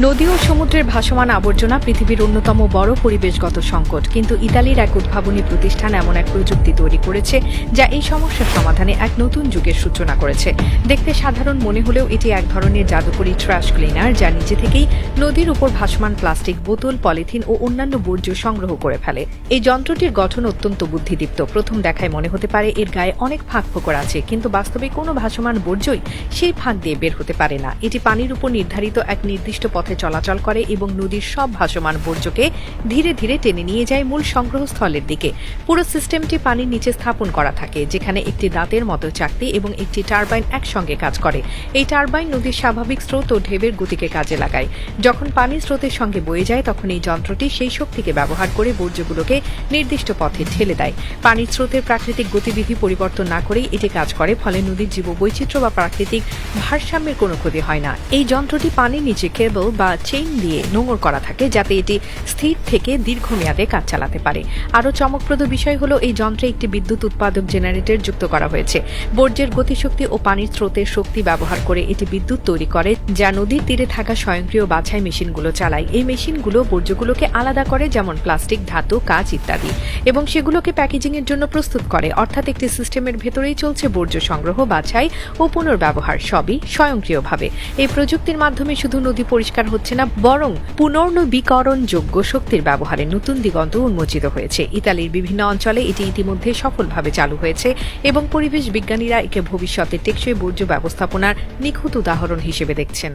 নদী ও সমুদ্রের ভাসমান আবর্জনা পৃথিবীর অন্যতম বড় পরিবেশগত সংকট, কিন্তু ইতালির এক উদ্ভাবনী প্রতিষ্ঠান এমন এক প্রযুক্তি তৈরি করেছে যা এই সমস্যার সমাধানে এক নতুন যুগের সূচনা করেছে। দেখতে সাধারণ মনে হলেও এটি এক ধরনের জাদুকরী ট্র্যাশ ক্লিনার, যা নিজে থেকেই নদীর উপর ভাসমান প্লাস্টিক, বোতল, পলিথিন ও অন্যান্য বর্জ্য সংগ্রহ করে ফেলে। এই যন্ত্রটির গঠন অত্যন্ত বুদ্ধিদীপ্ত। প্রথম দেখায় মনে হতে পারে এর গায়ে অনেক ফাঁক ফোকর আছে, কিন্তু বাস্তবে কোনো ভাসমান বর্জ্যই সেই ফাঁক দিয়ে বের হতে পারে না। এটি পানির উপর নির্ধারিত এক নির্দিষ্ট পথে চলাচল করে এবং নদীর সব ভাসমান বর্জ্যকে ধীরে ধীরে টেনে নিয়ে যায় মূল সংগ্রহস্থলের দিকে। পুরো সিস্টেমটি পানির নিচে স্থাপন করা থাকে, যেখানে একটি দাঁতের মতো চাকতি এবং একটি টারবাইন একসঙ্গে কাজ করে। এই টারবাইন নদীর স্বাভাবিক স্রোত ও ঢেউয়ের গতিকে কাজে লাগায়। যখন পানি স্রোতের সঙ্গে বয়ে যায়, তখন এই যন্ত্রটি সেই শক্তিকে ব্যবহার করে বর্জ্যগুলোকে নির্দিষ্ট পথে ঠেলে দেয়। পানির স্রোতের প্রাকৃতিক গতিবিধি পরিবর্তন না করেই এটি কাজ করে, ফলে নদীর জীববৈচিত্র্য বা প্রাকৃতিক ভারসাম্যের কোনো ক্ষতি হয় না। এই যন্ত্রটি পানির নিচে কেবল বা চেইন দিয়ে নোঙর করা থাকে, যাতে এটি স্থির থেকে দীর্ঘমেয়াদে কাজ চালাতে পারে। আরও চমকপ্রদ বিষয় হলো এই যন্ত্রে একটি বিদ্যুৎ উৎপাদক জেনারেটর যুক্ত করা হয়েছে। বর্জ্যের গতিশক্তি ও পানির স্রোতের শক্তি ব্যবহার করে এটি বিদ্যুৎ তৈরি করে, যা নদীর তীরে থাকা স্বয়ংক্রিয় বাছাই মেশিনগুলো চালায়। এই মেশিনগুলো বর্জ্যগুলোকে আলাদা করে, যেমন প্লাস্টিক, ধাতু, কাঁচ ইত্যাদি, এবং সেগুলোকে প্যাকেজিংয়ের জন্য প্রস্তুত করে। অর্থাৎ একটি সিস্টেমের ভেতরেই চলছে বর্জ্য সংগ্রহ, বাছাই ও পুনর্ব্যবহার, সবই স্বয়ংক্রিয়ভাবে। এই প্রযুক্তির মাধ্যমে শুধু নদী পরিষ্কার হচ্ছে না, বরং পুনর্নবীকরণযোগ্য শক্তির ব্যবহারে নতুন দিগন্ত উন্মোচিত হয়েছে। ইতালির বিভিন্ন অঞ্চলে এটি ইতিমধ্যে সফলভাবে চালু হয়েছে এবং পরিবেশ বিজ্ঞানীরা একে ভবিষ্যতে টেকসই বর্জ্য ব্যবস্থাপনার নিখুঁত উদাহরণ হিসেবে দেখছেন।